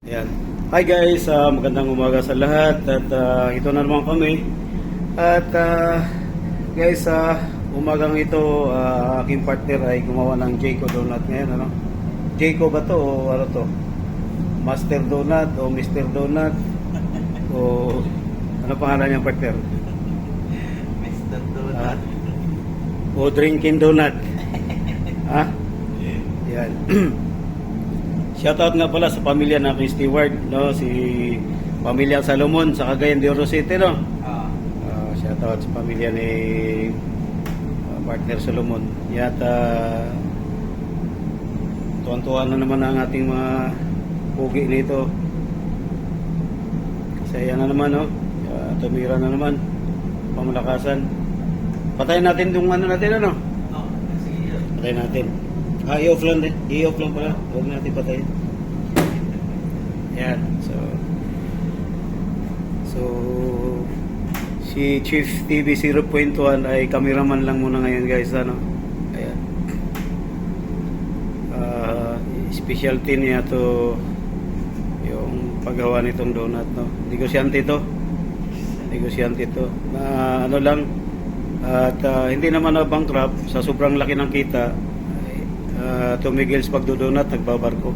Ayan. Hi guys, magandang umaga sa lahat at ito na naman kami. At guys, umagang ito aking partner ay gumawa ng Jayco Donut ngayon, ano? Jayco ba to o ano to? Master Donut o Mr. Donut o ano pangalan niyang partner? Mr. Donut. O Drinking Donut. Ha? Yan. Shoutout nga pala sa pamilya ng Steward, no? Si pamilya Salomon sa Cagayan de Oro City, no? Shoutout sa pamilya ni partner Solomon. Yata tuwan-tuwan na naman ang ating mga pugi nito. Saya na naman, no? Tumira na naman. Pamalakasan. Patayin natin yung ano natin, ano? Sige. Patayin natin. I-off lang din. I-off lang pala. Huwag natin patayin. Yan. So, si Chief TV 0.1 ay cameraman lang muna ngayon, guys. Ano? Ayan. Specialty niya to yung paggawa nitong donut, no? Negosyante to. Negosyante to. Na ano lang, at hindi naman na bankrupt sa sobrang laki ng kita. Tumigil sa pagdodonut, nagbabarko.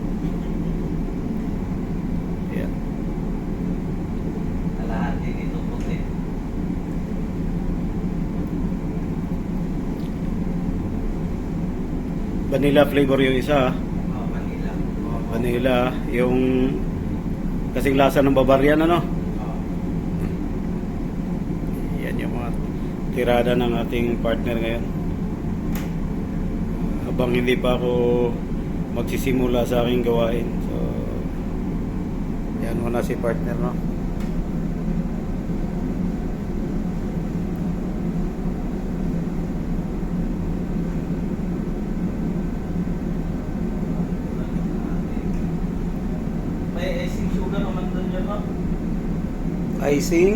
Ayan. Kalahati dito puti. Vanilla flavor yung isa. Manila. Vanilla, yung kasing lasa ng Bavarian, ano? Yan yung mga tirada ng ating partner ngayon. Habang hindi pa ako magsisimula sa aking gawain. So, yan muna si partner, no? May icing sugar naman doon dyan, no? Icing,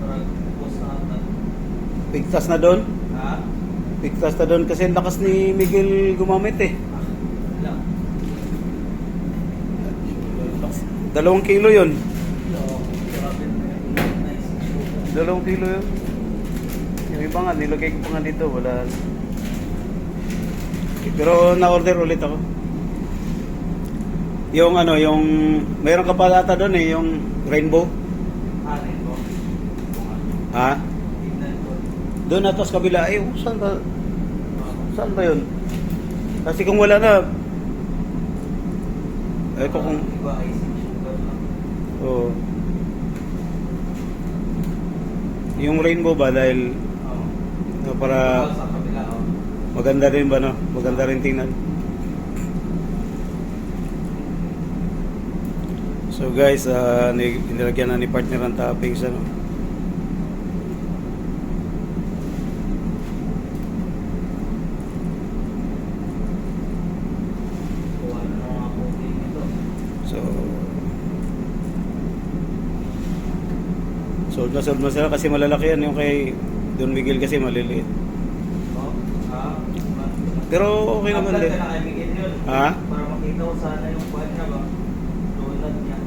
Para kupos na ata. pigtas na doon. Ha? Pigtas na doon kasi ang lakas ni Miguel gumamit eh. Wala. 2 kilo yun. Grabe na yun. May icing sugar. 2 kilo yun. Yung iba nga, nilagay ko pa nga dito. Wala. Pero na-order ulit ako. Yung ano, yung... Mayroon ka pa ata doon eh, yung rainbow. Alin ko? Ha? Tignan ko. Doon na sa kabila. Eh, saan ba? Saan ba yun? Kasi kung wala na... Eh, kung... Iba icing sugar lang. Oh. Yung rainbow ba dahil para Sa kabila, maganda rin ba, no? Maganda rin tingnan. So guys, nilagyan na ni partner ang toppings, ano? Kuha na ng mga puti nito. Sold na sila kasi malalaki yan yung kay Don Miguel kasi maliliit. Oh, Pero okay naman din. na kay Miguel yun. Ha? Para makita ko sana yung buwan niya ba? Donut niya.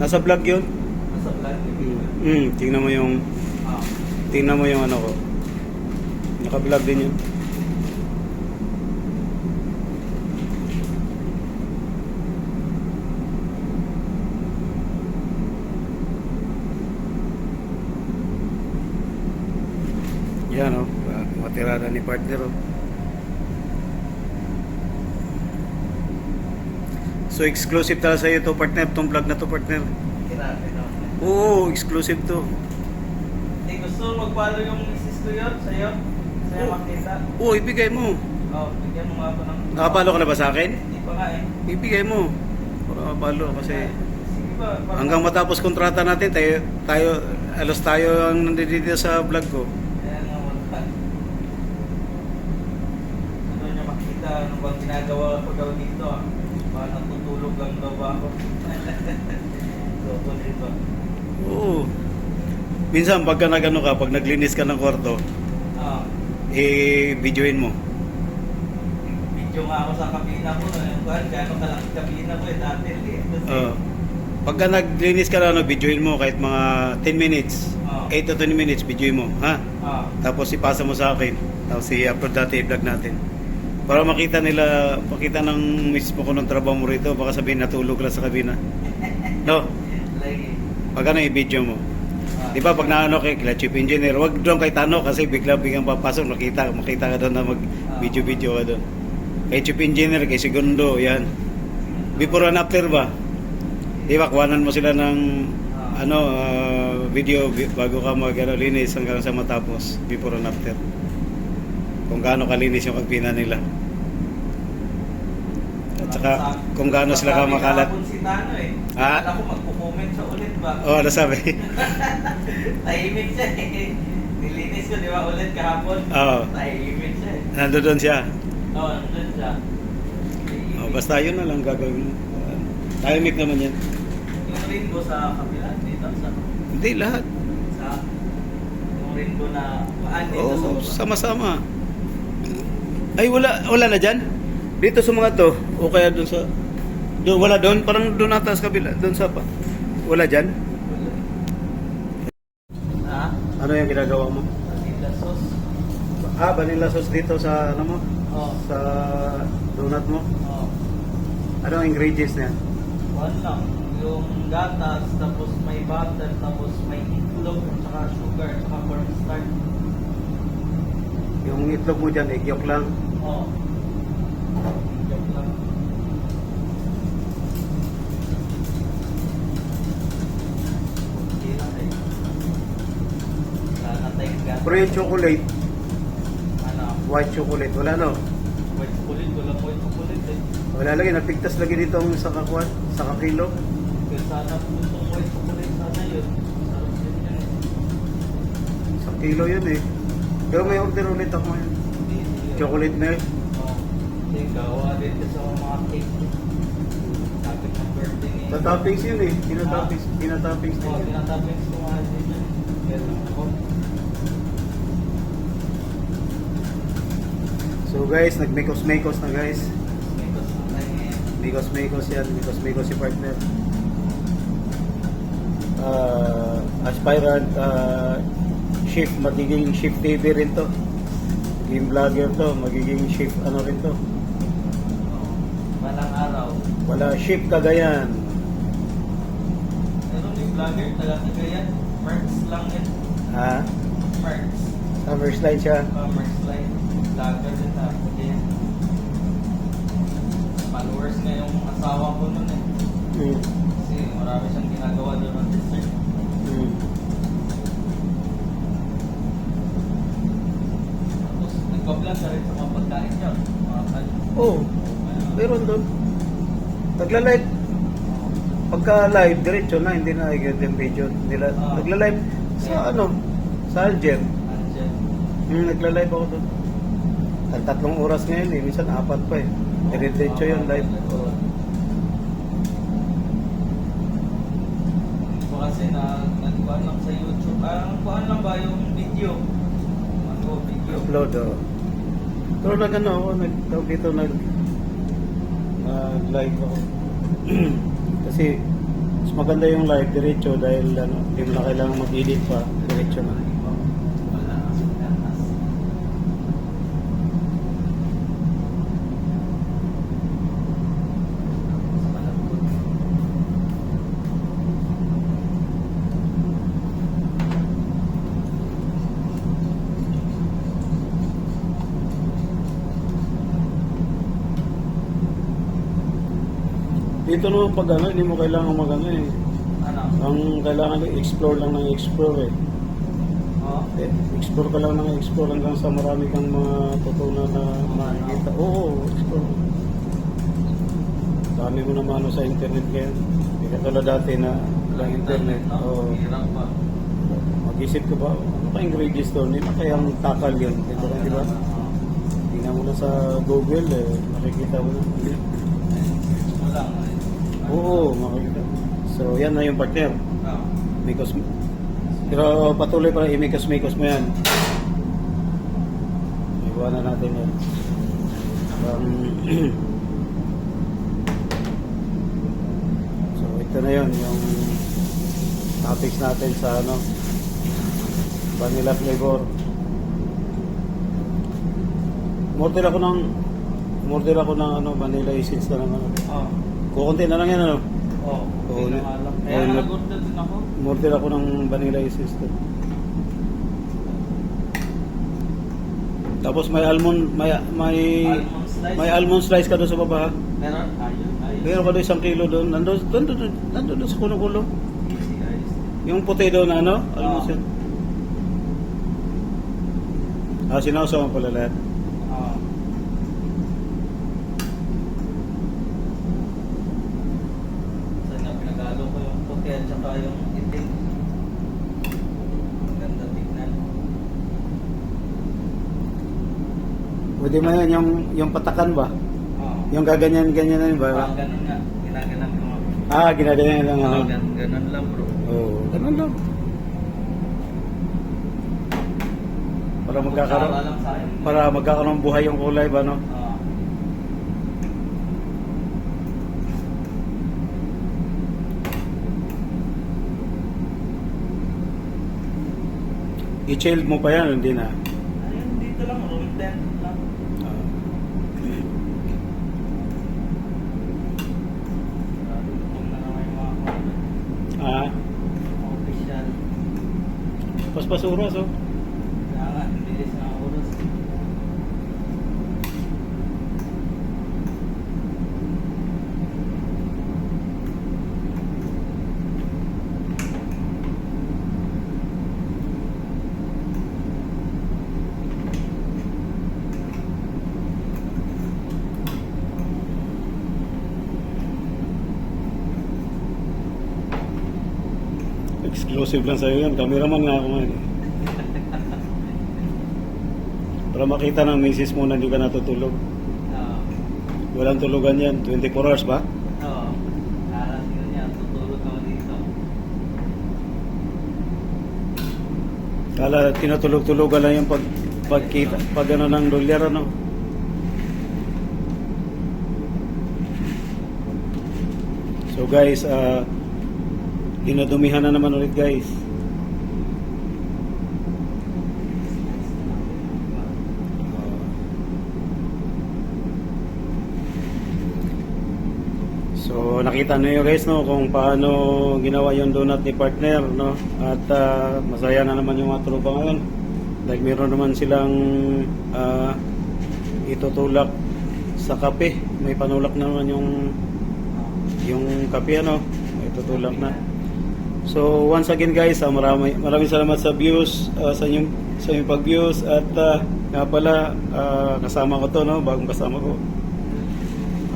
Nasa vlog yun. Nasa vlog yun. Tingnan mo yung ano ko. Naka-vlog din yun. Yan, oh. Matirada ni partner, oh. So exclusive talaga sa iyo to, partner, tong vlog na to, partner. Grabe no. Oo, exclusive to. Gusto mo mag-follow yung misis ko yun sa'yo? Sa'yo Oh. makita? Oo, ibigay mo. Oh, bigyan mo nga ako ng... Nakapalo ka na ba sa akin? Hindi pa nga eh. Ibigay mo. Para mapalo kasi Sige ba? hanggang matapos kontrata natin, alos tayo ang nandito sa vlog ko. Kaya nga wala. Ano niya makita? Ano bang ginagawa ko daw dito ah? Baka natutulog lang daw ba ako? So, tuloy ba? Oo. Minsan pagka nagano ka, pag naglinis ka ng kwarto, Ah. videoin mo. Video Nag-video nga ako sa kabina ko. Gano'n ka lang kabina ko dati. Oh. Pagka naglinis ka na, videoin mo kahit mga 10 minutes. 8 to 20 minutes, videoin mo. Ha? Tapos ipasa mo sa akin. Tapos i-upload natin, i-vlog natin. Para makita ng mismo ko ng trabaho mo rito. Baka sabihin natulog lang sa kabina. No? Lagi. Pagka i-video mo. Di ba pag naano kay chief engineer, wag doon kay Tano kasi biglang papasok, makita ka doon na mag-video ka doon. Kay chief engineer, kay Segundo, yan. Before and after ba? Di ba, kuhanan mo sila ng video bago ka linis hanggang sa matapos, before and after. Kung gaano kalinis yung kabina nila. At saka kung gaano sila kamakalat. Si Tano eh. Ha? Ako magpo-comment sa ulit ba? Oh, ano sabi? Tahimik siya eh. Nilinis ko, di ba, ulit kahapon? Oo. Tahimik siya eh. Nandoon siya. Oo, nandun siya. Oh, basta yun na lang gagawin mo. Tahimik naman yan. Yung rainbow sa kabila, dito sa... Hindi, lahat. Sa... Yung rainbow na... dito sa Oo, baba. sama-sama. Ay, wala na dyan? Dito sa mga to, o kaya doon sa... wala doon, parang doon ata sa kabila, doon sa pa. Wala dyan? Ha? Ano yung ginagawa mo? Vanilla sauce. Vanilla sauce dito sa ano mo? Oo. Sa donut mo? Oo. Ano ang ingredients niya? One lang. Yung gatas, tapos may butter, tapos may itlog, tsaka sugar, tsaka cornstarch. Yung itlog mo dyan, egg yolk lang. Oo. Itlog lang. Hindi lang eh. Wala na tayong gatas. Pero yung chocolate, Ano? white chocolate, wala no? White chocolate, walang white chocolate eh. Wala lagi, nagpigtas lagi dito ang sa kakuan, sa kakilo. Kaya sana itong white chocolate sana yun. Sarap din yun eh. Sa kilo yun eh. Pero may order ulit ako yun. Hindi yun. Chocolate milk. Oo. Hindi, gawa din ka sa mga cake. Tapos ng birthday niya. Sa toppings yun eh. Tinatoppings din Oo, yun. tinatoppings ko nga din yun. Pero ako, So guys, nagmekos-mekos na guys. may gusto na ngayon. Mekos-mekos yan. Mekos-mekos si partner. Aspirant shift, magiging shift TV rin to. Magiging vlogger to. Magiging shift ano rin to. Oo. Walang araw. Wala shift Cagayan. Meron yung vlogger, taga-Cagayan. Merks lang yun. Ha? Merks. Summer slide siya. Merks line. Vlogger din na. Cagayan. Followers nga yung asawa ko nun eh. Kasi marami siyang ginagawa doon ng dessert. Tapos nagpa-vlog na rin sa mga pagkain niya. Mga Oh, meron doon. Nagla-live. Pagka live, diretso na, hindi na yung video nila. Nagla-live sa ano? Sa Alger. Angel. Nagla-live ako doon. Ang 3 oras ngayon eh, minsan 4 pa eh. Diretso yun live. Oo. Iba kasi nagkuhan lang sa YouTube. Nagkuhan lang ba yung video? Ano, video? Upload oh. Pero nag-ano ako, nag-tawag dito, nag-live ako. Kasi mas maganda yung live diretso dahil ano, hindi mo na kailangan mag-edit pa, diretso na. Wala kasi gatas. Malambot. Dito naman pag ano, hindi mo kailangan mag-ano eh. Ano? Ang kailangan explore lang ng explore eh. Oo. Explore ka lang ng explore hanggang sa marami kang mga tutunan na makikita. Oo, explore. Dami mo naman ano sa internet ngayon. Hindi ka tulad dati na walang internet. No? Oo. Hirap pa. Mag-isip ka ba, ano pa ingredients doon? Hindi na kayang takal yun. Dito na, di ba? Tingnan mo na sa Google eh. Makikita mo na. Wala. Oo, makikita. So, yan na yung partner. Oo. Mikos. Pero patuloy pa rin, imikos-mikos mo yan. Iwan na natin yan. So ito na yun, yung topics natin sa ano, vanilla flavor. Umorder ako ng ano, vanilla essence na ng ano. Oh. Kukunti na lang yan ano. Oh, Oo, okay na nga lang. Kaya oo, nag-order din ako. Umorder ako ng vanilla essence to. Tapos may almond, Almond slice. may almond slice ka doon sa baba. Ha? Meron? Ayun. Meron ka doon 1 kilo doon. Nandun sa kulo-kulo. Easy, ayos. Yung puti doon na ano? Oo. Almond slice. Sinausaw mo pala lahat. Oo. Saan nga pinagalo ko yung puti at saka yung itim. Maganda tignan. Pwede mo yan, yung patakan ba? Oo. Yung gaganyan-ganyan ba? Ganun nga. Ginaganan ko nga. Ginaganyan lang ano. Ganun lang bro. Oo, ganun lang. Para magkakaroon, Kutsara lang sa akin. para magkakaroon ng buhay yung kulay ba, no? Oo. I-chilled mo pa yan, hindi na. Ayun, dito lang. Room 10 lang. Gutom na naman yung mga kapatid. Official. Paspas oras, oh. Kaya nga, bilis na oras. Exclusive lang sa'yo yan. Cameraman nga ako ngayon. eh. Para makita ng misis mo na hindi ka natutulog. Oo. Walang tulugan yan. 24 hours ba? Oo. Aras yun yan. Tutulog ako dito. Kala tinutulog-tulogan lang yung pagkita, pag ano ng dolyar, ano. So guys, dinadumihan na naman ulit guys. So nakita niyo guys no kung paano ginawa yung donut ni partner no at masaya na naman yung mga tropa ngayon dahil meron naman silang itutulak sa kape, may panulak na naman yung kape ano, itutulak na. So once again guys, maraming salamat sa views, sa inyong pag-views at nga pala kasama ko to no, bagong kasama ko.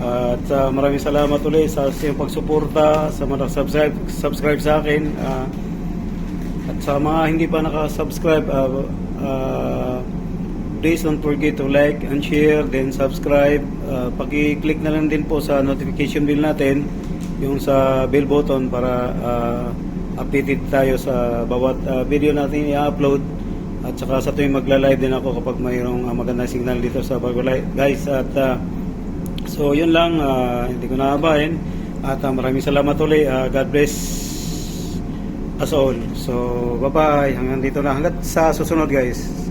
At maraming salamat ulit sa iyong pagsuporta, sa mga subscribe sa akin. At sa mga hindi pa naka-subscribe, please don't forget to like and share, then subscribe. Paki-click na lang din po sa notification bell natin, yung sa bell button para updated tayo sa bawat video natin i-upload. At saka sa tuwing magla-live din ako kapag mayroong magandang signal dito sa bago live guys. At so yun lang, hindi ko naabahin at maraming salamat ulit. God bless us all. So bye bye, hanggang dito na, hanggang sa susunod guys.